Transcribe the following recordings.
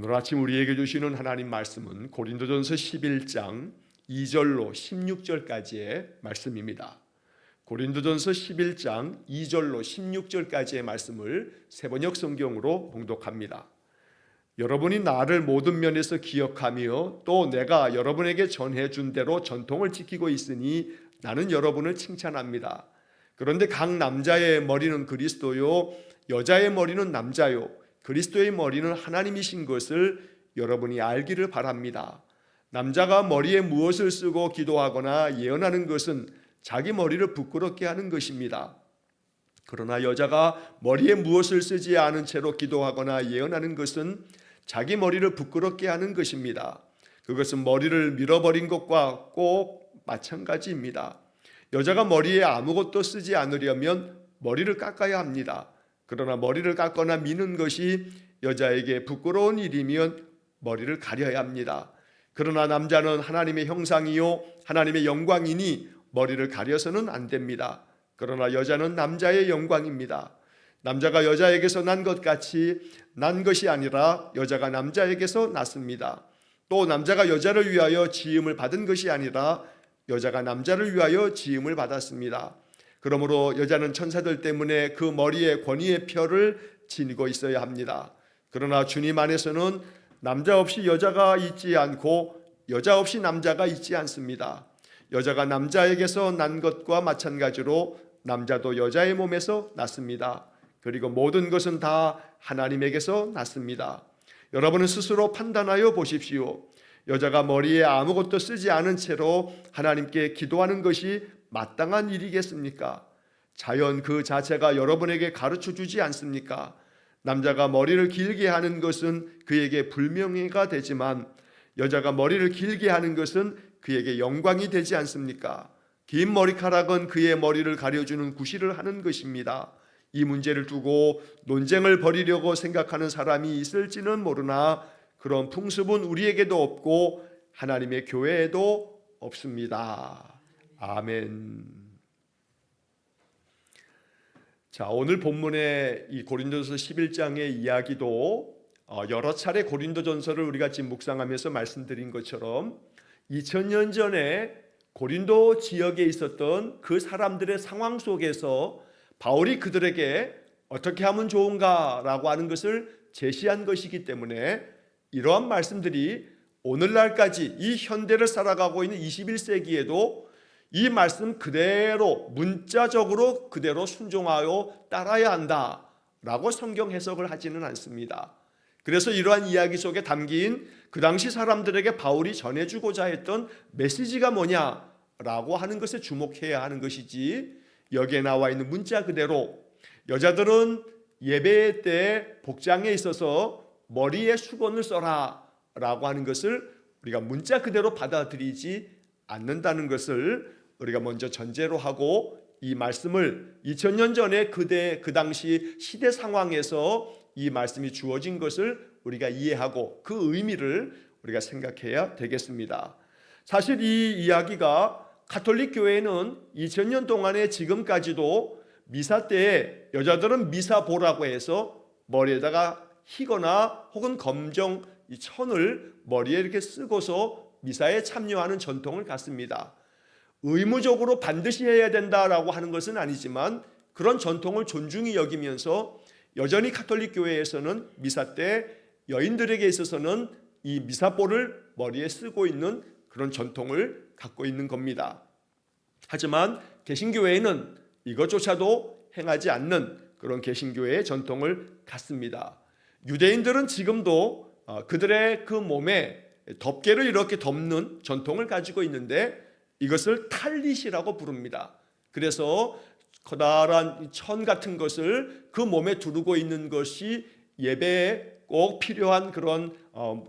오늘 아침 우리에게 주시는 하나님 말씀은 고린도전서 11장 2절로 16절까지의 말씀입니다. 고린도전서 11장 2절로 16절까지의 말씀을 세번역 성경으로 봉독합니다. 여러분이 나를 모든 면에서 기억하며 또 내가 여러분에게 전해준 대로 전통을 지키고 있으니 나는 여러분을 칭찬합니다. 그런데 각 남자의 머리는 그리스도요 여자의 머리는 남자요 그리스도의 머리는 하나님이신 것을 여러분이 알기를 바랍니다. 남자가 머리에 무엇을 쓰고 기도하거나 예언하는 것은 자기 머리를 부끄럽게 하는 것입니다. 그러나 여자가 머리에 무엇을 쓰지 않은 채로 기도하거나 예언하는 것은 자기 머리를 부끄럽게 하는 것입니다. 그것은 머리를 밀어버린 것과 꼭 마찬가지입니다. 여자가 머리에 아무것도 쓰지 않으려면 머리를 깎아야 합니다. 그러나 머리를 깎거나 미는 것이 여자에게 부끄러운 일이면 머리를 가려야 합니다. 그러나 남자는 하나님의 형상이요 하나님의 영광이니 머리를 가려서는 안 됩니다. 그러나 여자는 남자의 영광입니다. 남자가 여자에게서 난 것 같이 난 것이 아니라 여자가 남자에게서 났습니다. 또 남자가 여자를 위하여 지음을 받은 것이 아니라 여자가 남자를 위하여 지음을 받았습니다. 그러므로 여자는 천사들 때문에 그 머리에 권위의 표를 지니고 있어야 합니다. 그러나 주님 안에서는 남자 없이 여자가 있지 않고 여자 없이 남자가 있지 않습니다. 여자가 남자에게서 난 것과 마찬가지로 남자도 여자의 몸에서 났습니다. 그리고 모든 것은 다 하나님에게서 났습니다. 여러분은 스스로 판단하여 보십시오. 여자가 머리에 아무것도 쓰지 않은 채로 하나님께 기도하는 것이 마땅한 일이겠습니까? 자연 그 자체가 여러분에게 가르쳐 주지 않습니까? 남자가 머리를 길게 하는 것은 그에게 불명예가 되지만 여자가 머리를 길게 하는 것은 그에게 영광이 되지 않습니까? 긴 머리카락은 그의 머리를 가려주는 구실을 하는 것입니다. 이 문제를 두고 논쟁을 벌이려고 생각하는 사람이 있을지는 모르나 그런 풍습은 우리에게도 없고 하나님의 교회에도 없습니다. 아멘. 자, 오늘 본문의 이 고린도전서 11장의 이야기도 여러 차례 고린도전서를 우리가 지금 묵상하면서 말씀드린 것처럼 2000년 전에 고린도 지역에 있었던 그 사람들의 상황 속에서 바울이 그들에게 어떻게 하면 좋은가라고 하는 것을 제시한 것이기 때문에 이러한 말씀들이 오늘날까지 이 현대를 살아가고 있는 21세기에도 이 말씀 그대로 문자적으로 그대로 순종하여 따라야 한다라고 성경 해석을 하지는 않습니다. 그래서 이러한 이야기 속에 담긴 그 당시 사람들에게 바울이 전해주고자 했던 메시지가 뭐냐라고 하는 것에 주목해야 하는 것이지, 여기에 나와 있는 문자 그대로 여자들은 예배 때 복장에 있어서 머리에 수건을 써라 라고 하는 것을 우리가 문자 그대로 받아들이지 않는다는 것을 우리가 먼저 전제로 하고, 이 말씀을 2000년 전에 그 당시 시대 상황에서 이 말씀이 주어진 것을 우리가 이해하고 그 의미를 우리가 생각해야 되겠습니다. 사실 이 이야기가 가톨릭 교회는 2000년 동안에 지금까지도 미사 때에 여자들은 미사보라고 해서 머리에다가 희거나 혹은 검정 이 천을 머리에 이렇게 쓰고서 미사에 참여하는 전통을 갖습니다. 의무적으로 반드시 해야 된다라고 하는 것은 아니지만 그런 전통을 존중히 여기면서 여전히 가톨릭 교회에서는 미사 때 여인들에게 있어서는 이 미사보를 머리에 쓰고 있는 그런 전통을 갖고 있는 겁니다. 하지만 개신교회에는 이것조차도 행하지 않는 그런 개신교회의 전통을 갖습니다. 유대인들은 지금도 그들의 그 몸에 덮개를 이렇게 덮는 전통을 가지고 있는데 이것을 탈릿이라고 부릅니다. 그래서 커다란 천 같은 것을 그 몸에 두르고 있는 것이 예배에 꼭 필요한 그런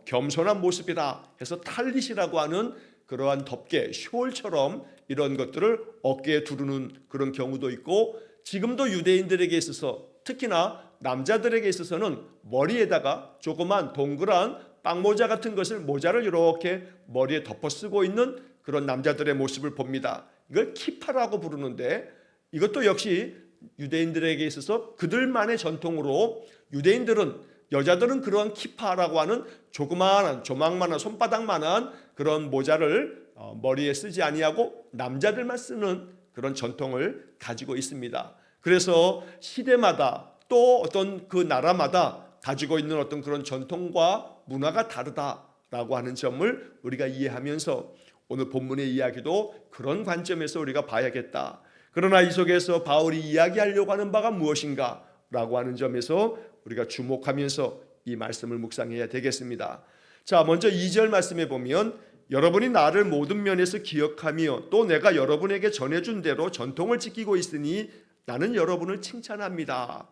겸손한 모습이다 해서 탈릿이라고 하는 그러한 덮개, 숄처럼 이런 것들을 어깨에 두르는 그런 경우도 있고, 지금도 유대인들에게 있어서 특히나 남자들에게 있어서는 머리에다가 조그만 동그란 빵모자 같은 것을 모자를 이렇게 머리에 덮어 쓰고 있는 그런 남자들의 모습을 봅니다. 이걸 키파라고 부르는데 이것도 역시 유대인들에게 있어서 그들만의 전통으로, 유대인들은 여자들은 그런 키파라고 하는 조망만한 손바닥만한 그런 모자를 머리에 쓰지 아니하고 남자들만 쓰는 그런 전통을 가지고 있습니다. 그래서 시대마다 또 어떤 그 나라마다 가지고 있는 어떤 그런 전통과 문화가 다르다라고 하는 점을 우리가 이해하면서 오늘 본문의 이야기도 그런 관점에서 우리가 봐야겠다. 그러나 이 속에서 바울이 이야기하려고 하는 바가 무엇인가 라고 하는 점에서 우리가 주목하면서 이 말씀을 묵상해야 되겠습니다. 자, 먼저 2절 말씀에 보면 여러분이 나를 모든 면에서 기억하며 또 내가 여러분에게 전해준 대로 전통을 지키고 있으니 나는 여러분을 칭찬합니다.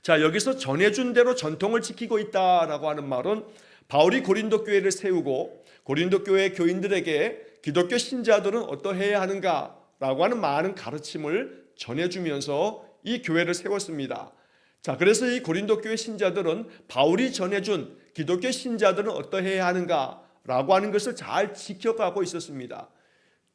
자, 여기서 전해준 대로 전통을 지키고 있다라고 하는 말은 바울이 고린도 교회를 세우고 고린도 교회 교인들에게 기독교 신자들은 어떠해야 하는가라고 하는 많은 가르침을 전해주면서 이 교회를 세웠습니다. 자, 그래서 이 고린도 교회 신자들은 바울이 전해준 기독교 신자들은 어떠해야 하는가라고 하는 것을 잘 지켜가고 있었습니다.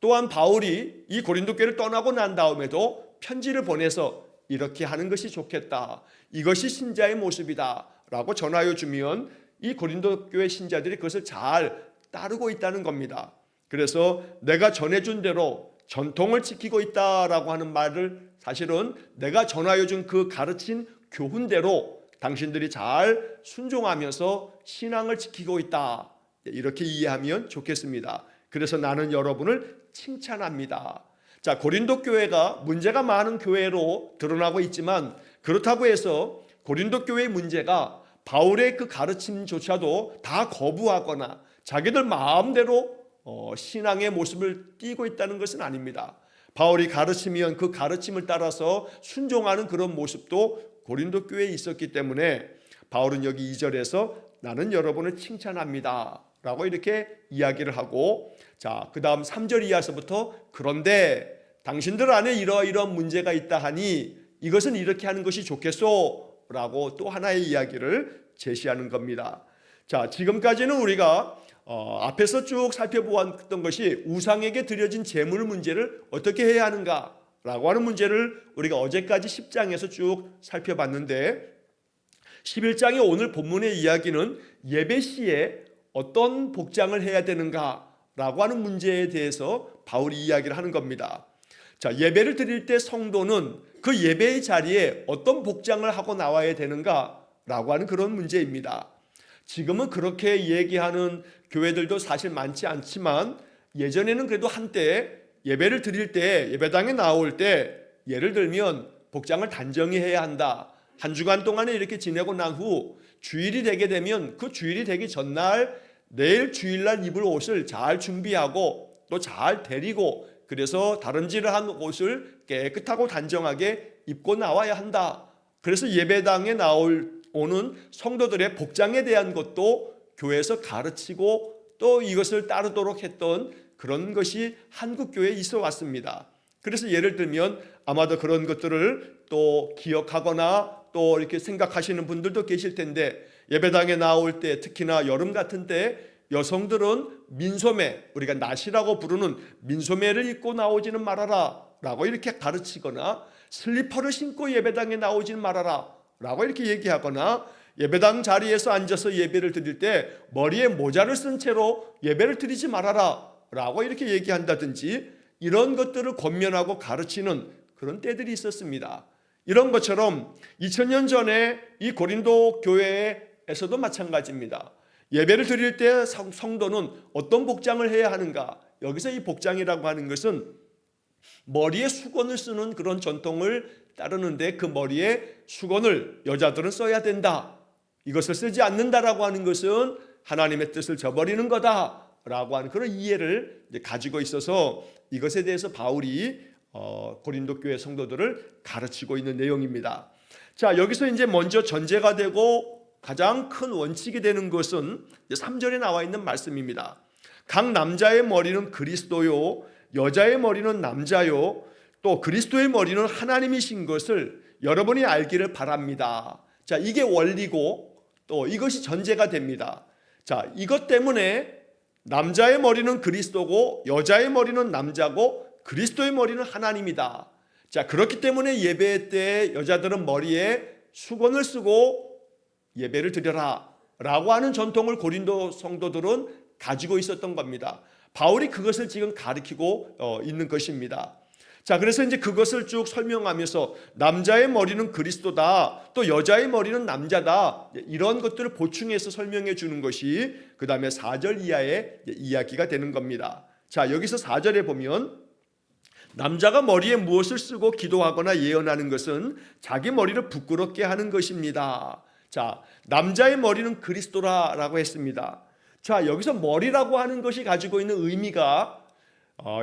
또한 바울이 이 고린도 교회를 떠나고 난 다음에도 편지를 보내서 이렇게 하는 것이 좋겠다, 이것이 신자의 모습이다 라고 전하여 주면 이 고린도 교회 신자들이 그것을 잘 따르고 있다는 겁니다. 그래서 내가 전해준 대로 전통을 지키고 있다라고 하는 말을 사실은 내가 전하여 준 그 가르친 교훈대로 당신들이 잘 순종하면서 신앙을 지키고 있다, 이렇게 이해하면 좋겠습니다. 그래서 나는 여러분을 칭찬합니다. 자, 고린도 교회가 문제가 많은 교회로 드러나고 있지만 그렇다고 해서 고린도 교회의 문제가 바울의 그 가르침조차도 다 거부하거나 자기들 마음대로 신앙의 모습을 띠고 있다는 것은 아닙니다. 바울이 가르치면 그 가르침을 따라서 순종하는 그런 모습도 고린도 교회에 있었기 때문에 바울은 여기 2절에서 나는 여러분을 칭찬합니다 라고 이렇게 이야기를 하고, 자, 그 다음 3절 이하서부터 그런데 당신들 안에 이러이러한 문제가 있다 하니 이것은 이렇게 하는 것이 좋겠소 라고 또 하나의 이야기를 제시하는 겁니다. 자, 지금까지는 우리가 앞에서 쭉 살펴보았던 것이 우상에게 드려진 제물 문제를 어떻게 해야 하는가 라고 하는 문제를 우리가 어제까지 10장에서 쭉 살펴봤는데 11장의 오늘 본문의 이야기는 예배 시에 어떤 복장을 해야 되는가 라고 하는 문제에 대해서 바울이 이야기를 하는 겁니다. 자, 예배를 드릴 때 성도는 그 예배의 자리에 어떤 복장을 하고 나와야 되는가 라고 하는 그런 문제입니다. 지금은 그렇게 얘기하는 교회들도 사실 많지 않지만 예전에는 그래도 한때 예배를 드릴 때 예배당에 나올 때 예를 들면 복장을 단정히 해야 한다, 한 주간 동안에 이렇게 지내고 난 후 주일이 되게 되면 그 주일이 되기 전날 내일 주일날 입을 옷을 잘 준비하고 또 잘 데리고 그래서 다름질한 옷을 깨끗하고 단정하게 입고 나와야 한다. 그래서 예배당에 오는 성도들의 복장에 대한 것도 교회에서 가르치고 또 이것을 따르도록 했던 그런 것이 한국 교회에 있어 왔습니다. 그래서 예를 들면 아마도 그런 것들을 또 기억하거나 또 이렇게 생각하시는 분들도 계실 텐데 예배당에 나올 때 특히나 여름 같은 때 여성들은 민소매, 우리가 나시라고 부르는 민소매를 입고 나오지는 말아라 라고 이렇게 가르치거나 슬리퍼를 신고 예배당에 나오지는 말아라 라고 이렇게 얘기하거나 예배당 자리에서 앉아서 예배를 드릴 때 머리에 모자를 쓴 채로 예배를 드리지 말아라 라고 이렇게 얘기한다든지 이런 것들을 권면하고 가르치는 그런 때들이 있었습니다. 이런 것처럼 2000년 전에 이 고린도 교회에서도 마찬가지입니다. 예배를 드릴 때 성도는 어떤 복장을 해야 하는가? 여기서 이 복장이라고 하는 것은 머리에 수건을 쓰는 그런 전통을 따르는데 그 머리에 수건을 여자들은 써야 된다. 이것을 쓰지 않는다라고 하는 것은 하나님의 뜻을 저버리는 거다라고 하는 그런 이해를 가지고 있어서 이것에 대해서 바울이 고린도 교회 성도들을 가르치고 있는 내용입니다. 자, 여기서 이제 먼저 전제가 되고 가장 큰 원칙이 되는 것은 3절에 나와 있는 말씀입니다. 각 남자의 머리는 그리스도요, 여자의 머리는 남자요, 또 그리스도의 머리는 하나님이신 것을 여러분이 알기를 바랍니다. 자, 이게 원리고 또 이것이 전제가 됩니다. 자, 이것 때문에 남자의 머리는 그리스도고 여자의 머리는 남자고 그리스도의 머리는 하나님이다. 자, 그렇기 때문에 예배 때 여자들은 머리에 수건을 쓰고 예배를 드려라 라고 하는 전통을 고린도 성도들은 가지고 있었던 겁니다. 바울이 그것을 지금 가리키고 있는 것입니다. 자, 그래서 이제 그것을 쭉 설명하면서 남자의 머리는 그리스도다, 또 여자의 머리는 남자다, 이런 것들을 보충해서 설명해 주는 것이 그 다음에 4절 이하의 이야기가 되는 겁니다. 자, 여기서 4절에 보면 남자가 머리에 무엇을 쓰고 기도하거나 예언하는 것은 자기 머리를 부끄럽게 하는 것입니다. 자, 남자의 머리는 그리스도라라고 했습니다. 자, 여기서 머리라고 하는 것이 가지고 있는 의미가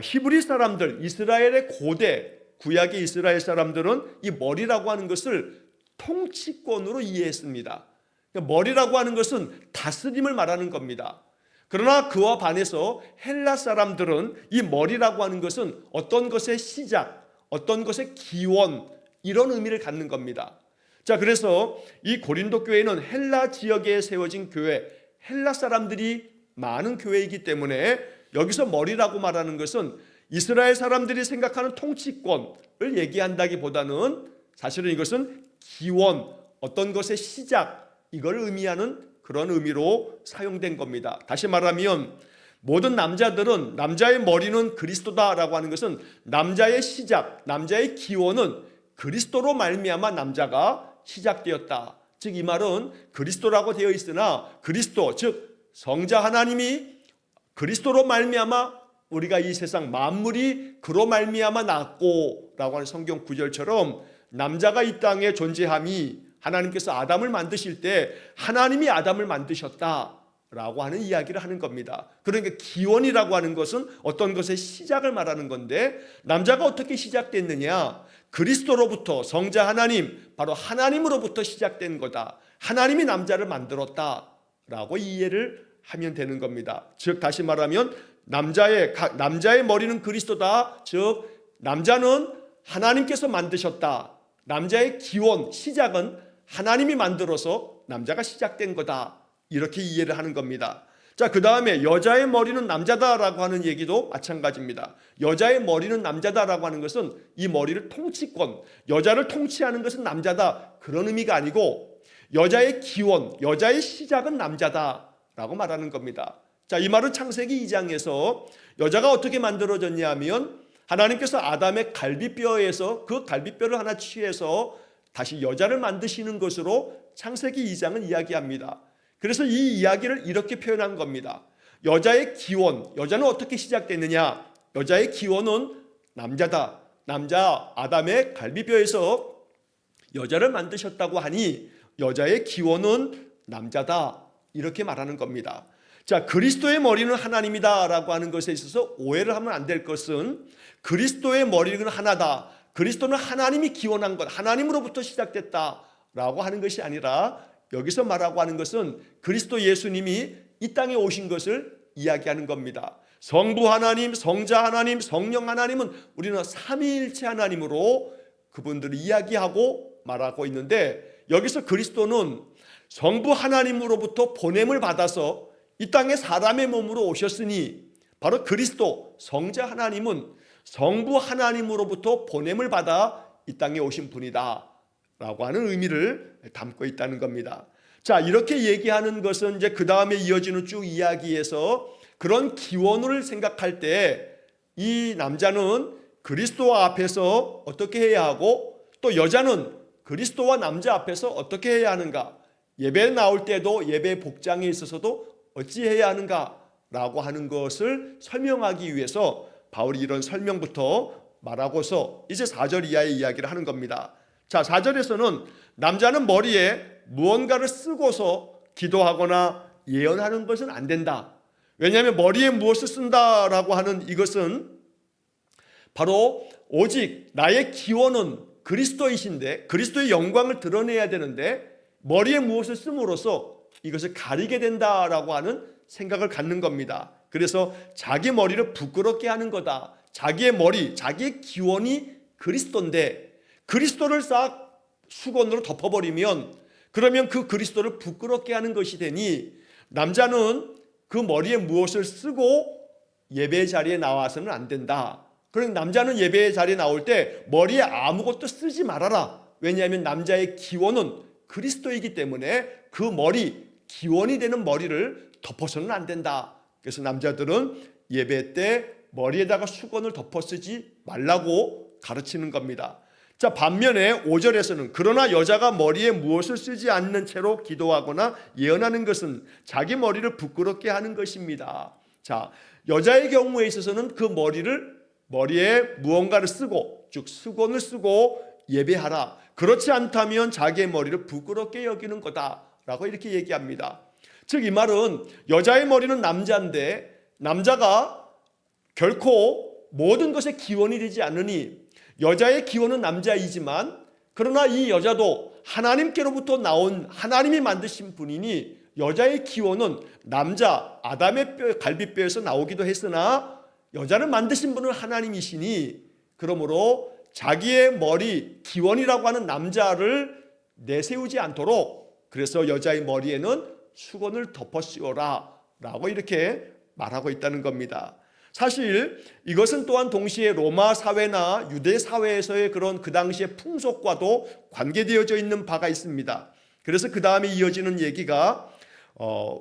히브리 사람들, 이스라엘의 고대 구약의 이스라엘 사람들은 이 머리라고 하는 것을 통치권으로 이해했습니다. 머리라고 하는 것은 다스림을 말하는 겁니다. 그러나 그와 반해서 헬라 사람들은 이 머리라고 하는 것은 어떤 것의 시작, 어떤 것의 기원, 이런 의미를 갖는 겁니다. 자, 그래서 이 고린도 교회는 헬라 지역에 세워진 교회, 헬라 사람들이 많은 교회이기 때문에 여기서 머리라고 말하는 것은 이스라엘 사람들이 생각하는 통치권을 얘기한다기보다는 사실은 이것은 기원, 어떤 것의 시작, 이걸 의미하는 그런 의미로 사용된 겁니다. 다시 말하면 모든 남자들은 남자의 머리는 그리스도다라고 하는 것은 남자의 시작, 남자의 기원은 그리스도로 말미암아 남자가 시작되었다. 즉 이 말은 그리스도라고 되어 있으나 그리스도, 즉 성자 하나님이 그리스도로 말미암아 우리가 이 세상 만물이 그로 말미암아 났고 라고 하는 성경 구절처럼 남자가 이 땅에 존재함이 하나님께서 아담을 만드실 때 하나님이 아담을 만드셨다라고 하는 이야기를 하는 겁니다. 그러니까 기원이라고 하는 것은 어떤 것의 시작을 말하는 건데 남자가 어떻게 시작됐느냐? 그리스도로부터 성자 하나님, 바로 하나님으로부터 시작된 거다. 하나님이 남자를 만들었다라고 이해를 하면 되는 겁니다. 즉 다시 말하면 남자의 머리는 그리스도다. 즉 남자는 하나님께서 만드셨다. 남자의 기원, 시작은 하나님이 만들어서 남자가 시작된 거다. 이렇게 이해를 하는 겁니다. 자, 그 다음에 여자의 머리는 남자다라고 하는 얘기도 마찬가지입니다. 여자의 머리는 남자다라고 하는 것은 이 머리를 통치권, 여자를 통치하는 것은 남자다, 그런 의미가 아니고 여자의 기원, 여자의 시작은 남자다라고 말하는 겁니다. 자, 이 말은 창세기 2장에서 여자가 어떻게 만들어졌냐 하면 하나님께서 아담의 갈비뼈에서 그 갈비뼈를 하나 취해서 다시 여자를 만드시는 것으로 창세기 2장은 이야기합니다. 그래서 이 이야기를 이렇게 표현한 겁니다. 여자의 기원, 여자는 어떻게 시작됐느냐? 여자의 기원은 남자다. 남자 아담의 갈비뼈에서 여자를 만드셨다고 하니 여자의 기원은 남자다. 이렇게 말하는 겁니다. 자, 그리스도의 머리는 하나님이다 라고 하는 것에 있어서 오해를 하면 안 될 것은 그리스도의 머리는 하나다. 그리스도는 하나님이 기원한 것, 하나님으로부터 시작됐다 라고 하는 것이 아니라 여기서 말하고 하는 것은 그리스도 예수님이 이 땅에 오신 것을 이야기하는 겁니다. 성부 하나님, 성자 하나님, 성령 하나님은 우리는 삼위일체 하나님으로 그분들을 이야기하고 말하고 있는데 여기서 그리스도는 성부 하나님으로부터 보냄을 받아서 이 땅에 사람의 몸으로 오셨으니 바로 그리스도 성자 하나님은 성부 하나님으로부터 보냄을 받아 이 땅에 오신 분이다 라고 하는 의미를 담고 있다는 겁니다. 자, 이렇게 얘기하는 것은 이제 그 다음에 이어지는 쭉 이야기에서 그런 기원을 생각할 때 이 남자는 그리스도와 앞에서 어떻게 해야 하고 또 여자는 그리스도와 남자 앞에서 어떻게 해야 하는가, 예배에 나올 때도 예배 복장에 있어서도 어찌해야 하는가 라고 하는 것을 설명하기 위해서 바울이 이런 설명부터 말하고서 이제 4절 이하의 이야기를 하는 겁니다. 자, 4절에서는 남자는 머리에 무언가를 쓰고서 기도하거나 예언하는 것은 안 된다. 왜냐하면 머리에 무엇을 쓴다라고 하는 이것은 바로 오직 나의 기원은 그리스도이신데 그리스도의 영광을 드러내야 되는데 머리에 무엇을 씀으로써 이것을 가리게 된다라고 하는 생각을 갖는 겁니다. 그래서 자기 머리를 부끄럽게 하는 거다. 자기의 머리, 자기의 기원이 그리스도인데 그리스도를 싹 수건으로 덮어버리면 그러면 그 그리스도를 부끄럽게 하는 것이 되니 남자는 그 머리에 무엇을 쓰고 예배 자리에 나와서는 안 된다. 그러니까 남자는 예배 자리에 나올 때 머리에 아무것도 쓰지 말아라. 왜냐하면 남자의 기원은 그리스도이기 때문에 그 머리, 기원이 되는 머리를 덮어서는 안 된다. 그래서 남자들은 예배 때 머리에다가 수건을 덮어 쓰지 말라고 가르치는 겁니다. 자, 반면에 5절에서는 그러나 여자가 머리에 무엇을 쓰지 않는 채로 기도하거나 예언하는 것은 자기 머리를 부끄럽게 하는 것입니다. 자, 여자의 경우에 있어서는 그 머리에 무언가를 쓰고, 즉 수건을 쓰고 예배하라. 그렇지 않다면 자기의 머리를 부끄럽게 여기는 거다라고 이렇게 얘기합니다. 즉 이 말은 여자의 머리는 남자인데 남자가 결코 모든 것의 기원이 되지 않으니 여자의 기원은 남자이지만 그러나 이 여자도 하나님께로부터 나온 하나님이 만드신 분이니 여자의 기원은 남자 아담의 갈비뼈에서 나오기도 했으나 여자를 만드신 분은 하나님이시니 그러므로 자기의 머리 기원이라고 하는 남자를 내세우지 않도록 그래서 여자의 머리에는 수건을 덮어 씌워라 라고 이렇게 말하고 있다는 겁니다. 사실 이것은 또한 동시에 로마 사회나 유대 사회에서의 그런 그 당시의 풍속과도 관계되어져 있는 바가 있습니다. 그래서 그 다음에 이어지는 얘기가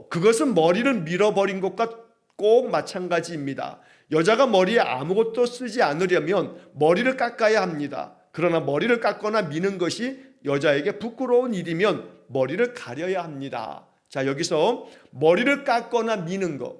그것은 머리를 밀어버린 것과 꼭 마찬가지입니다. 여자가 머리에 아무것도 쓰지 않으려면 머리를 깎아야 합니다. 그러나 머리를 깎거나 미는 것이 여자에게 부끄러운 일이면 머리를 가려야 합니다. 자, 여기서 머리를 깎거나 미는 것,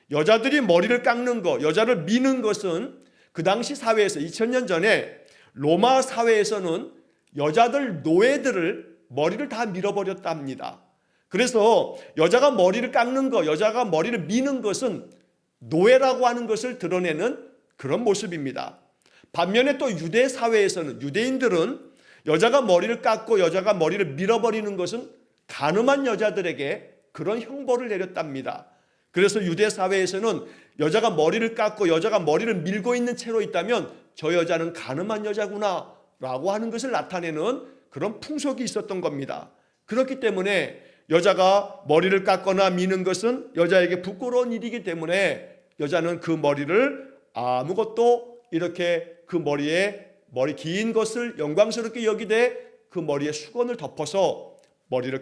여자들이 머리를 깎는 것, 여자를 미는 것은 그 당시 사회에서 2000년 전에 로마 사회에서는 여자들 노예들을 머리를 다 밀어버렸다 합니다. 그래서 여자가 머리를 깎는 것, 여자가 머리를 미는 것은 노예라고 하는 것을 드러내는 그런 모습입니다. 반면에 또 유대 사회에서는 유대인들은 여자가 머리를 깎고 여자가 머리를 밀어버리는 것은 간음한 여자들에게 그런 형벌을 내렸답니다. 그래서 유대 사회에서는 여자가 머리를 깎고 여자가 머리를 밀고 있는 채로 있다면 저 여자는 간음한 여자구나 라고 하는 것을 나타내는 그런 풍속이 있었던 겁니다. 그렇기 때문에 여자가 머리를 깎거나 미는 것은 여자에게 부끄러운 일이기 때문에 여자는 그 머리를 아무것도 이렇게 그 머리 긴 것을 영광스럽게 여기되 그 머리에 수건을 덮어서 머리를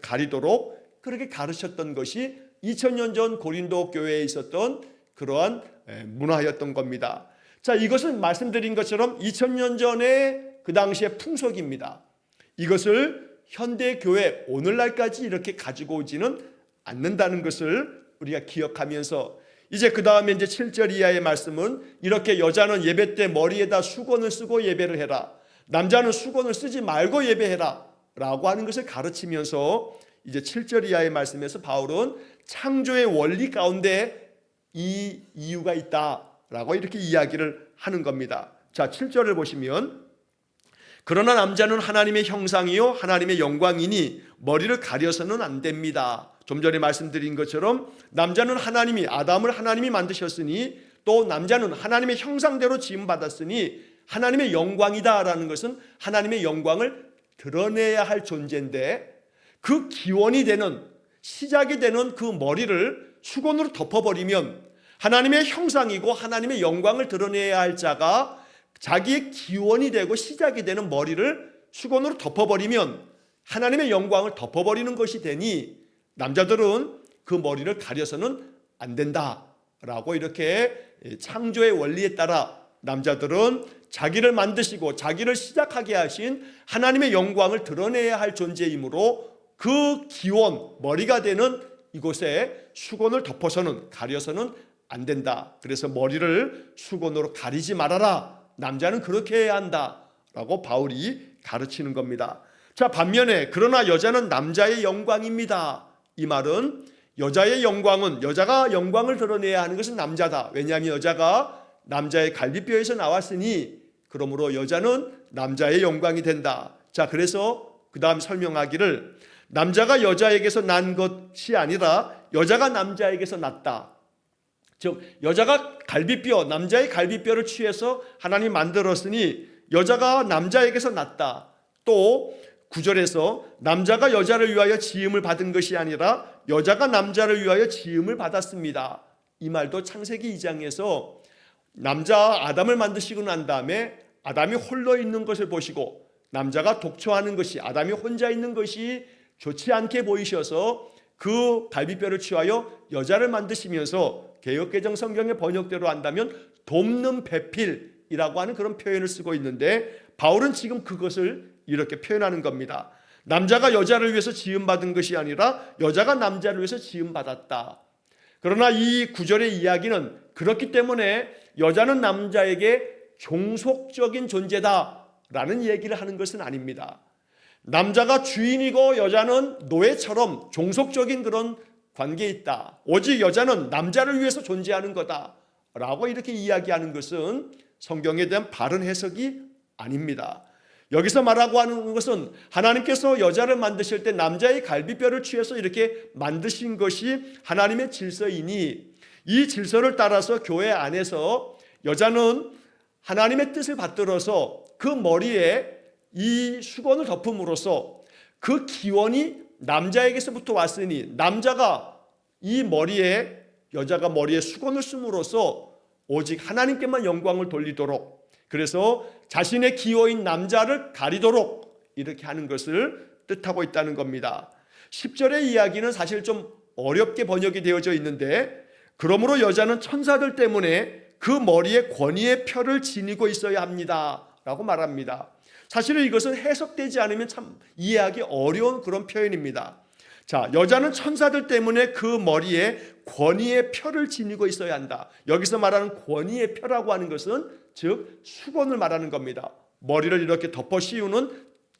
가리도록 그렇게 가르쳤던 것이 2000년 전 고린도 교회에 있었던 그러한 문화였던 겁니다. 자, 이것은 말씀드린 것처럼 2000년 전에 그 당시의 풍속입니다. 이것을 현대 교회 오늘날까지 이렇게 가지고 오지는 않는다는 것을 우리가 기억하면서 이제 그 다음에 이제 7절 이하의 말씀은 이렇게 여자는 예배 때 머리에다 수건을 쓰고 예배를 해라. 남자는 수건을 쓰지 말고 예배해라. 라고 하는 것을 가르치면서 이제 7절 이하의 말씀에서 바울은 창조의 원리 가운데 이 이유가 있다라고 이렇게 이야기를 하는 겁니다. 자, 7절을 보시면 그러나 남자는 하나님의 형상이요 하나님의 영광이니 머리를 가려서는 안 됩니다. 좀 전에 말씀드린 것처럼 남자는 아담을 하나님이 만드셨으니 또 남자는 하나님의 형상대로 지음받았으니 하나님의 영광이다라는 것은 하나님의 영광을 드러내야 할 존재인데 그 기원이 되는 시작이 되는 그 머리를 수건으로 덮어버리면 하나님의 형상이고 하나님의 영광을 드러내야 할 자가 자기의 기원이 되고 시작이 되는 머리를 수건으로 덮어버리면 하나님의 영광을 덮어버리는 것이 되니 남자들은 그 머리를 가려서는 안 된다라고 이렇게 창조의 원리에 따라 남자들은 자기를 만드시고 자기를 시작하게 하신 하나님의 영광을 드러내야 할 존재이므로 그 기원, 머리가 되는 이곳에 수건을 덮어서는 가려서는 안 된다. 그래서 머리를 수건으로 가리지 말아라. 남자는 그렇게 해야 한다라고 바울이 가르치는 겁니다. 자, 반면에 그러나 여자는 남자의 영광입니다. 이 말은 여자의 영광은 여자가 영광을 드러내야 하는 것은 남자다. 왜냐하면 여자가 남자의 갈비뼈에서 나왔으니 그러므로 여자는 남자의 영광이 된다. 자, 그래서 그 다음 설명하기를 남자가 여자에게서 난 것이 아니라 여자가 남자에게서 났다. 즉 여자가 남자의 갈비뼈를 취해서 하나님이 만들었으니 여자가 남자에게서 났다. 또 9절에서 남자가 여자를 위하여 지음을 받은 것이 아니라 여자가 남자를 위하여 지음을 받았습니다. 이 말도 창세기 2장에서 남자 아담을 만드시고 난 다음에 아담이 홀로 있는 것을 보시고 남자가 독초하는 것이 아담이 혼자 있는 것이 좋지 않게 보이셔서 그 갈비뼈를 취하여 여자를 만드시면서 개역개정 성경의 번역대로 한다면 돕는 배필이라고 하는 그런 표현을 쓰고 있는데, 바울은 지금 그것을 이렇게 표현하는 겁니다. 남자가 여자를 위해서 지음받은 것이 아니라 여자가 남자를 위해서 지음받았다. 그러나 이 구절의 이야기는 그렇기 때문에 여자는 남자에게 종속적인 존재다라는 얘기를 하는 것은 아닙니다. 남자가 주인이고 여자는 노예처럼 종속적인 그런 관계에 있다. 오직 여자는 남자를 위해서 존재하는 거다라고 이렇게 이야기하는 것은 성경에 대한 바른 해석이 아닙니다. 여기서 말하고 하는 것은 하나님께서 여자를 만드실 때 남자의 갈비뼈를 취해서 이렇게 만드신 것이 하나님의 질서이니, 이 질서를 따라서 교회 안에서 여자는 하나님의 뜻을 받들어서 그 머리에 이 수건을 덮음으로써 그 기원이 남자에게서부터 왔으니, 남자가 이 머리에, 여자가 머리에 수건을 씀으로써 오직 하나님께만 영광을 돌리도록, 그래서 자신의 기호인 남자를 가리도록 이렇게 하는 것을 뜻하고 있다는 겁니다. 10절의 이야기는 사실 좀 어렵게 번역이 되어져 있는데, 그러므로 여자는 천사들 때문에 그 머리에 권위의 표를 지니고 있어야 합니다 라고 말합니다. 사실은 이것은 해석되지 않으면 참 이해하기 어려운 그런 표현입니다. 자, 여자는 천사들 때문에 그 머리에 권위의 표를 지니고 있어야 한다. 여기서 말하는 권위의 표라고 하는 것은 즉 수건을 말하는 겁니다. 머리를 이렇게 덮어 씌우는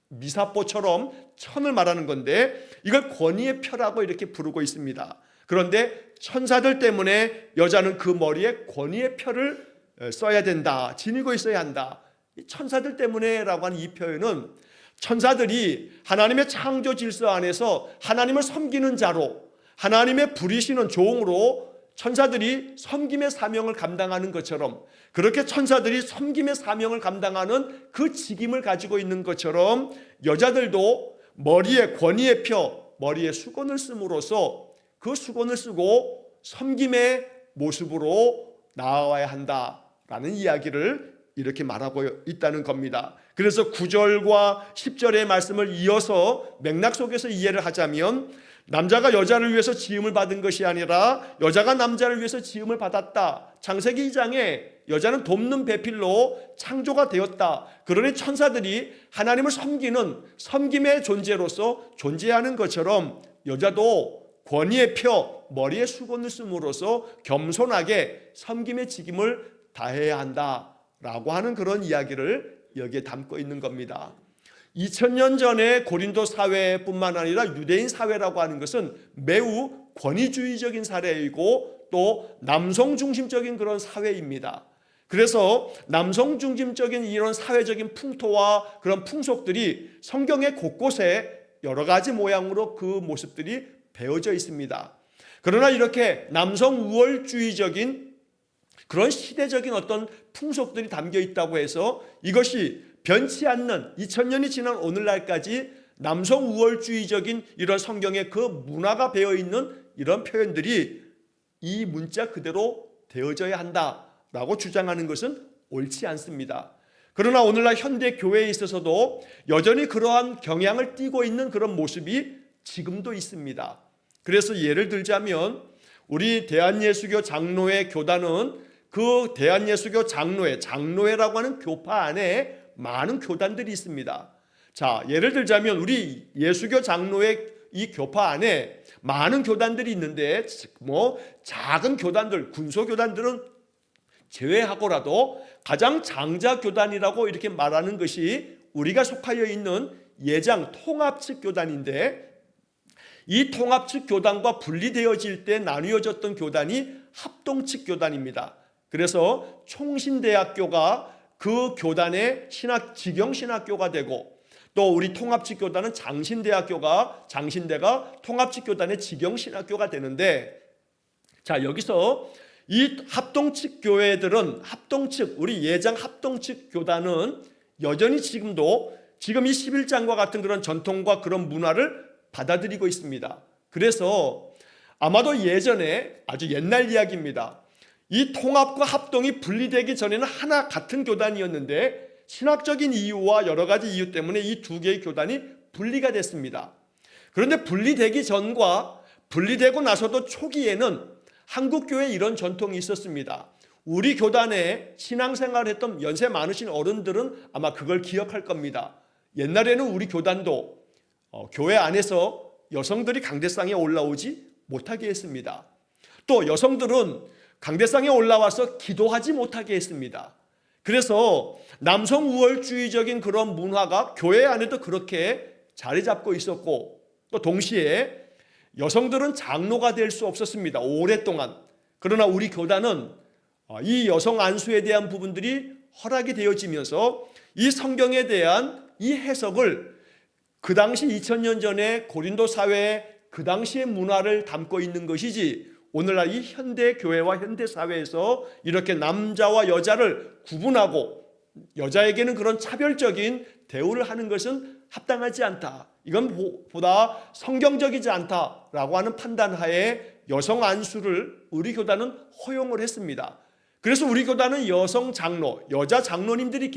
미사포처럼 천을 말하는 건데, 이걸 권위의 표라고 이렇게 부르고 있습니다. 그런데 천사들 때문에 여자는 그 머리에 권위의 표를 써야 된다, 지니고 있어야 한다. 천사들 때문에라고 하는 이 표현은 천사들이 하나님의 창조 질서 안에서 하나님을 섬기는 자로, 하나님의 부리시는 종으로 천사들이 섬김의 사명을 감당하는 것처럼, 그렇게 천사들이 섬김의 사명을 감당하는 그 직임을 가지고 있는 것처럼 여자들도 머리에 권위의 표, 머리에 수건을 씀으로써 그 수건을 쓰고 섬김의 모습으로 나아와야 한다라는 이야기를 이렇게 말하고 있다는 겁니다. 그래서 9절과 10절의 말씀을 이어서 맥락 속에서 이해를 하자면, 남자가 여자를 위해서 지음을 받은 것이 아니라 여자가 남자를 위해서 지음을 받았다. 창세기 2장에 여자는 돕는 배필로 창조가 되었다. 그러니 천사들이 하나님을 섬기는 섬김의 존재로서 존재하는 것처럼 여자도 권위의 표, 머리에 수건을 씀으로써 겸손하게 섬김의 직임을 다해야 한다라고 하는 그런 이야기를 여기에 담고 있는 겁니다. 2000년 전에 고린도 사회뿐만 아니라 유대인 사회라고 하는 것은 매우 권위주의적인 사회이고 또 남성 중심적인 그런 사회입니다. 그래서 남성 중심적인 이런 사회적인 풍토와 그런 풍속들이 성경의 곳곳에 여러 가지 모양으로 그 모습들이 배어져 있습니다. 그러나 이렇게 남성 우월주의적인 그런 시대적인 어떤 풍속들이 담겨 있다고 해서 이것이 변치 않는 2000년이 지난 오늘날까지 남성 우월주의적인 이런 성경의 그 문화가 배어있는 이런 표현들이 이 문자 그대로 되어져야 한다라고 주장하는 것은 옳지 않습니다. 그러나 오늘날 현대 교회에 있어서도 여전히 그러한 경향을 띠고 있는 그런 모습이 지금도 있습니다. 그래서 예를 들자면 우리 대한예수교 장로회 교단은 그 대한예수교 장로회라고 하는 교파 안에 많은 교단들이 있습니다. 자, 예를 들자면 우리 예수교 장로회 이 교파 안에 많은 교단들이 있는데 작은 교단들, 군소교단들은 제외하고라도 가장 장자 교단이라고 이렇게 말하는 것이 우리가 속하여 있는 예장 통합측 교단인데, 이 통합측 교단과 분리되어질 때 나뉘어졌던 교단이 합동측 교단입니다. 그래서 총신대학교가 그 교단의 직영신학교가 되고, 또 우리 통합측 교단은 장신대가 통합측 교단의 직영신학교가 되는데, 자, 여기서 이 합동측 교회들은 우리 예장 합동측 교단은 여전히 지금 이 11장과 같은 그런 전통과 그런 문화를 받아들이고 있습니다. 그래서 아마도 예전에 아주 옛날 이야기입니다. 이 통합과 합동이 분리되기 전에는 하나 같은 교단이었는데 신학적인 이유와 여러 가지 이유 때문에 이 두 개의 교단이 분리가 됐습니다. 그런데 분리되기 전과 분리되고 나서도 초기에는 한국교회에 이런 전통이 있었습니다. 우리 교단에 신앙생활했던 연세 많으신 어른들은 아마 그걸 기억할 겁니다. 옛날에는 우리 교단도 교회 안에서 여성들이 강대상에 올라오지 못하게 했습니다. 또 여성들은 강대상에 올라와서 기도하지 못하게 했습니다. 그래서 남성 우월주의적인 그런 문화가 교회 안에도 그렇게 자리 잡고 있었고, 또 동시에 여성들은 장로가 될 수 없었습니다. 오랫동안. 그러나 우리 교단은 이 여성 안수에 대한 부분들이 허락이 되어지면서 이 성경에 대한 이 해석을 그 당시 2000년 전에 고린도 사회의 그 당시의 문화를 담고 있는 것이지, 오늘날 이 현대 교회와 현대 사회에서 이렇게 남자와 여자를 구분하고 여자에게는 그런 차별적인 대우를 하는 것은 합당하지 않다. 이건 보다 성경적이지 않다라고 하는 판단하에 여성 안수를 우리 교단은 허용을 했습니다. 그래서 우리 교단은 여성 장로, 여자 장로님들이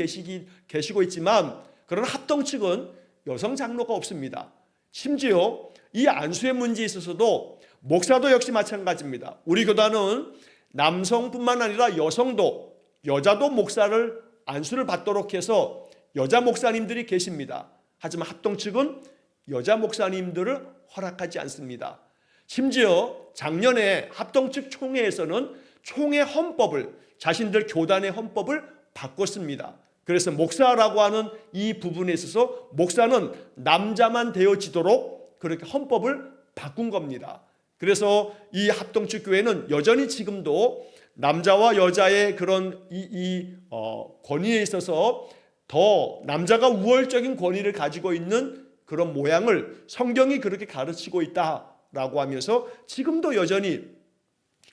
계시고 있지만, 그런 합동 측은 여성 장로가 없습니다. 심지어 이 안수의 문제에 있어서도 목사도 역시 마찬가지입니다. 우리 교단은 남성뿐만 아니라 여성도, 여자도 목사를 안수를 받도록 해서 여자 목사님들이 계십니다. 하지만 합동 측은 여자 목사님들을 허락하지 않습니다. 심지어 작년에 합동 측 총회에서는 총회 헌법을, 자신들 교단의 헌법을 바꿨습니다. 그래서 목사라고 하는 이 부분에 있어서 목사는 남자만 되어지도록 그렇게 헌법을 바꾼 겁니다. 그래서 이 합동측 교회는 여전히 지금도 남자와 여자의 그런 권위에 있어서 더 남자가 우월적인 권위를 가지고 있는 그런 모양을 성경이 그렇게 가르치고 있다라고 하면서 지금도 여전히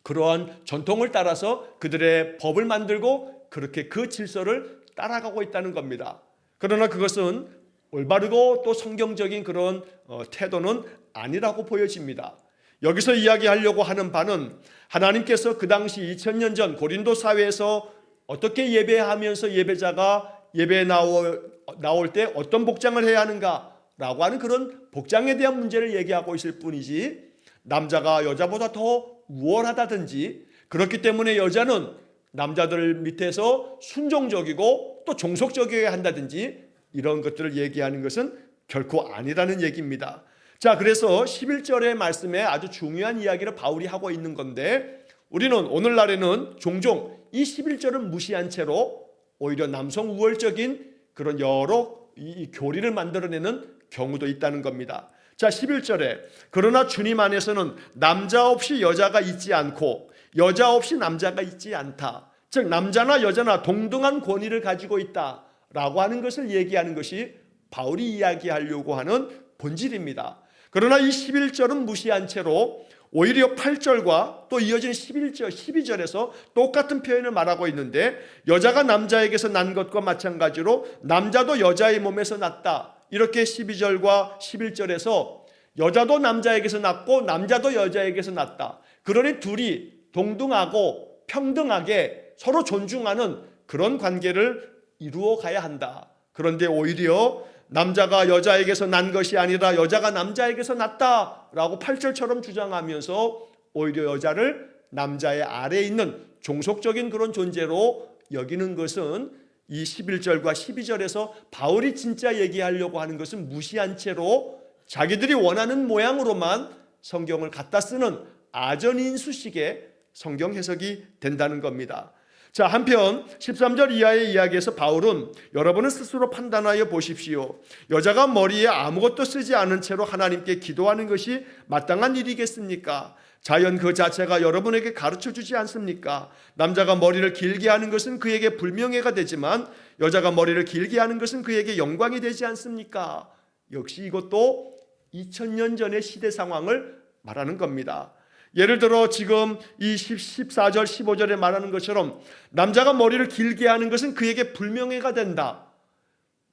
그러한 전통을 따라서 그들의 법을 만들고 그렇게 그 질서를 따라가고 있다는 겁니다. 그러나 그것은 올바르고 또 성경적인 그런 태도는 아니라고 보여집니다. 여기서 이야기하려고 하는 바는 하나님께서 그 당시 2000년 전 고린도 사회에서 어떻게 예배하면서 예배자가 예배에 나올 때 어떤 복장을 해야 하는가라고 하는 그런 복장에 대한 문제를 얘기하고 있을 뿐이지, 남자가 여자보다 더 우월하다든지 그렇기 때문에 여자는 남자들 밑에서 순종적이고 또 종속적이어야 한다든지 이런 것들을 얘기하는 것은 결코 아니라는 얘기입니다. 자, 그래서 11절의 말씀에 아주 중요한 이야기를 바울이 하고 있는 건데, 우리는 오늘날에는 종종 이 11절을 무시한 채로 오히려 남성 우월적인 그런 여러 이 교리를 만들어내는 경우도 있다는 겁니다. 자, 11절에 그러나 주님 안에서는 남자 없이 여자가 있지 않고 여자 없이 남자가 있지 않다. 즉 남자나 여자나 동등한 권위를 가지고 있다라고 하는 것을 얘기하는 것이 바울이 이야기하려고 하는 본질입니다. 그러나 이 11절은 무시한 채로 오히려 8절과 또 이어진 11절, 12절에서 똑같은 표현을 말하고 있는데, 여자가 남자에게서 난 것과 마찬가지로 남자도 여자의 몸에서 났다. 이렇게 12절과 11절에서 여자도 남자에게서 났고 남자도 여자에게서 났다. 그러니 둘이 동등하고 평등하게 서로 존중하는 그런 관계를 이루어 가야 한다. 그런데 오히려 남자가 여자에게서 난 것이 아니라 여자가 남자에게서 났다라고 8절처럼 주장하면서 오히려 여자를 남자의 아래에 있는 종속적인 그런 존재로 여기는 것은 이 11절과 12절에서 바울이 진짜 얘기하려고 하는 것은 무시한 채로 자기들이 원하는 모양으로만 성경을 갖다 쓰는 아전인수식의 성경 해석이 된다는 겁니다. 자, 한편 13절 이하의 이야기에서 바울은 여러분은 스스로 판단하여 보십시오. 여자가 머리에 아무것도 쓰지 않은 채로 하나님께 기도하는 것이 마땅한 일이겠습니까? 자연 그 자체가 여러분에게 가르쳐주지 않습니까? 남자가 머리를 길게 하는 것은 그에게 불명예가 되지만 여자가 머리를 길게 하는 것은 그에게 영광이 되지 않습니까? 역시 이것도 2000년 전의 시대 상황을 말하는 겁니다. 예를 들어 지금 이 14절 15절에 말하는 것처럼 남자가 머리를 길게 하는 것은 그에게 불명예가 된다.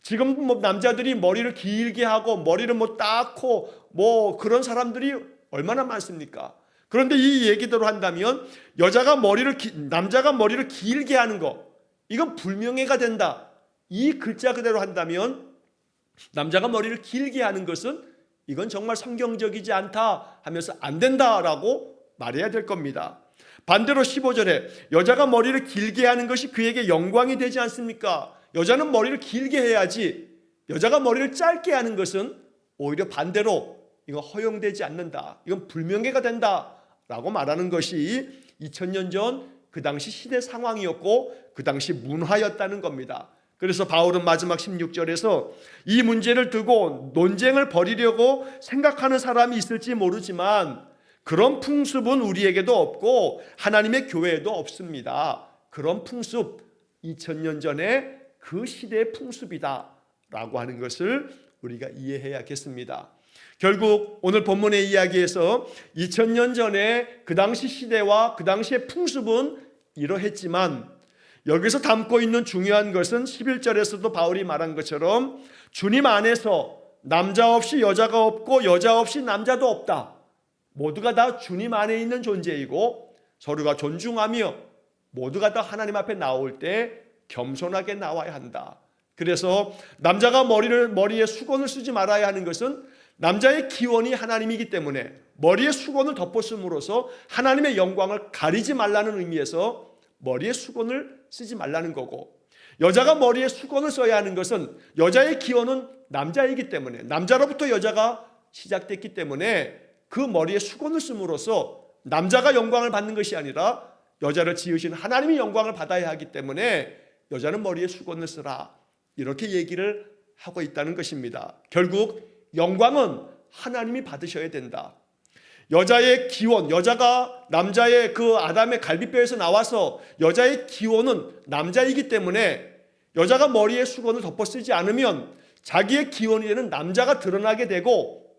지금 남자들이 머리를 길게 하고 머리를 닦고 그런 사람들이 얼마나 많습니까? 그런데 이 얘기대로 한다면 남자가 머리를 길게 하는 거, 이건 불명예가 된다. 이 글자 그대로 한다면 남자가 머리를 길게 하는 것은 이건 정말 성경적이지 않다 하면서 안 된다라고 말해야 될 겁니다. 반대로 15절에 여자가 머리를 길게 하는 것이 그에게 영광이 되지 않습니까? 여자는 머리를 길게 해야지 여자가 머리를 짧게 하는 것은 오히려 반대로 이건 허용되지 않는다. 이건 불명예가 된다라고 말하는 것이 2000년 전 그 당시 시대 상황이었고 그 당시 문화였다는 겁니다. 그래서 바울은 마지막 16절에서 이 문제를 두고 논쟁을 벌이려고 생각하는 사람이 있을지 모르지만 그런 풍습은 우리에게도 없고 하나님의 교회에도 없습니다. 그런 풍습 2000년 전에 그 시대의 풍습이다 라고 하는 것을 우리가 이해해야겠습니다. 결국 오늘 본문의 이야기에서 2000년 전에 그 당시 시대와 그 당시의 풍습은 이러했지만 여기서 담고 있는 중요한 것은 11절에서도 바울이 말한 것처럼 주님 안에서 남자 없이 여자가 없고 여자 없이 남자도 없다. 모두가 다 주님 안에 있는 존재이고 서로가 존중하며 모두가 다 하나님 앞에 나올 때 겸손하게 나와야 한다. 그래서 남자가 머리에 수건을 쓰지 말아야 하는 것은 남자의 기원이 하나님이기 때문에 머리에 수건을 덮었음으로써 하나님의 영광을 가리지 말라는 의미에서 머리에 수건을 쓰지 말라는 거고, 여자가 머리에 수건을 써야 하는 것은 여자의 기원은 남자이기 때문에 남자로부터 여자가 시작됐기 때문에 그 머리에 수건을 씀으로써 남자가 영광을 받는 것이 아니라 여자를 지으신 하나님이 영광을 받아야 하기 때문에 여자는 머리에 수건을 쓰라 이렇게 얘기를 하고 있다는 것입니다. 결국 영광은 하나님이 받으셔야 된다. 여자의 기원, 여자가 남자의 그 아담의 갈비뼈에서 나와서 여자의 기원은 남자이기 때문에 여자가 머리에 수건을 덮어 쓰지 않으면 자기의 기원이 되는 남자가 드러나게 되고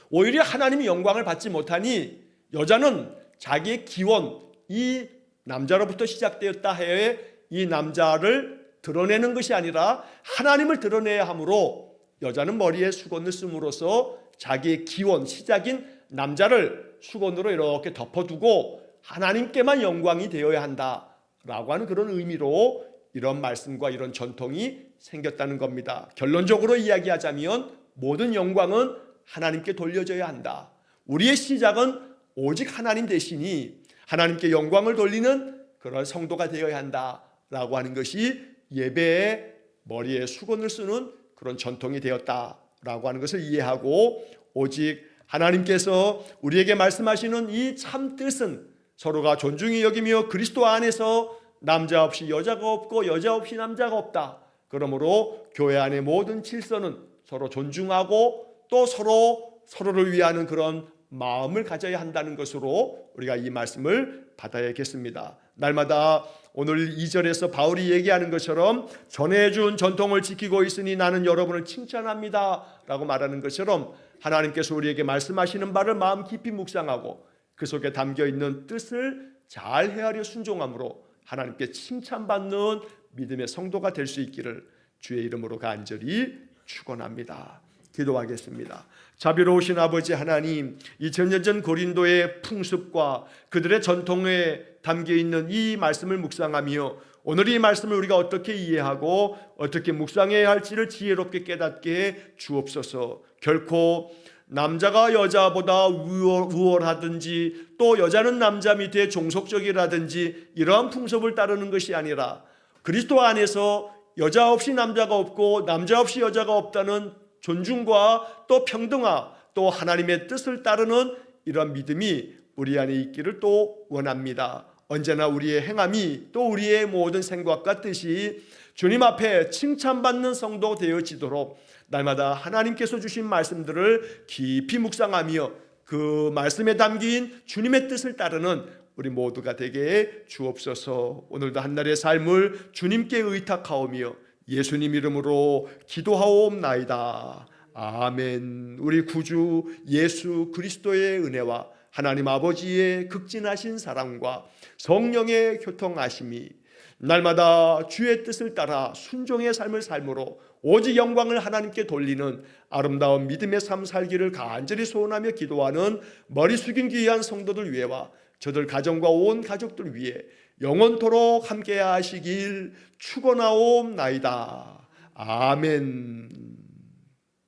오히려 하나님이 영광을 받지 못하니 여자는 자기의 기원, 이 남자로부터 시작되었다 해에 이 남자를 드러내는 것이 아니라 하나님을 드러내야 하므로 여자는 머리에 수건을 씀으로써 자기의 기원, 시작인 남자를 수건으로 이렇게 덮어두고 하나님께만 영광이 되어야 한다라고 하는 그런 의미로 이런 말씀과 이런 전통이 생겼다는 겁니다. 결론적으로 이야기하자면 모든 영광은 하나님께 돌려져야 한다. 우리의 시작은 오직 하나님 되시니 하나님께 영광을 돌리는 그런 성도가 되어야 한다라고 하는 것이 예배에 머리에 수건을 쓰는 그런 전통이 되었다라고 하는 것을 이해하고 오직 하나님께서 우리에게 말씀하시는 이 참 뜻은 서로가 존중히 여기며 그리스도 안에서 남자 없이 여자가 없고 여자 없이 남자가 없다. 그러므로 교회 안의 모든 질서는 서로 존중하고 또 서로를 위하는 그런 마음을 가져야 한다는 것으로 우리가 이 말씀을 받아야겠습니다. 날마다 오늘 2절에서 바울이 얘기하는 것처럼 전해준 전통을 지키고 있으니 나는 여러분을 칭찬합니다 라고 말하는 것처럼 하나님께서 우리에게 말씀하시는 바를 마음 깊이 묵상하고 그 속에 담겨있는 뜻을 잘 헤아려 순종함으로 하나님께 칭찬받는 믿음의 성도가 될 수 있기를 주의 이름으로 간절히 축원합니다. 기도하겠습니다. 자비로우신 아버지 하나님, 2000년 전 고린도의 풍습과 그들의 전통에 담겨있는 이 말씀을 묵상하며 오늘 이 말씀을 우리가 어떻게 이해하고 어떻게 묵상해야 할지를 지혜롭게 깨닫게 해 주옵소서. 결코 남자가 여자보다 우월하든지 또 여자는 남자 밑에 종속적이라든지 이러한 풍습을 따르는 것이 아니라 그리스도 안에서 여자 없이 남자가 없고 남자 없이 여자가 없다는 존중과 또 평등화 또 하나님의 뜻을 따르는 이런 믿음이 우리 안에 있기를 또 원합니다. 언제나 우리의 행함이 또 우리의 모든 생각과 뜻이 주님 앞에 칭찬받는 성도 되어지도록 날마다 하나님께서 주신 말씀들을 깊이 묵상하며 그 말씀에 담긴 주님의 뜻을 따르는 우리 모두가 되게 주옵소서. 오늘도 한날의 삶을 주님께 의탁하오며 예수님 이름으로 기도하옵나이다. 아멘. 우리 구주 예수 그리스도의 은혜와 하나님 아버지의 극진하신 사랑과 성령의 교통하심이 날마다 주의 뜻을 따라 순종의 삶을 삶으로 오직 영광을 하나님께 돌리는 아름다운 믿음의 삶 살기를 간절히 소원하며 기도하는 머리 숙인 귀한 성도들 위해와 저들 가정과 온 가족들 위해 영원토록 함께 하시길 축원하옵나이다. 아멘.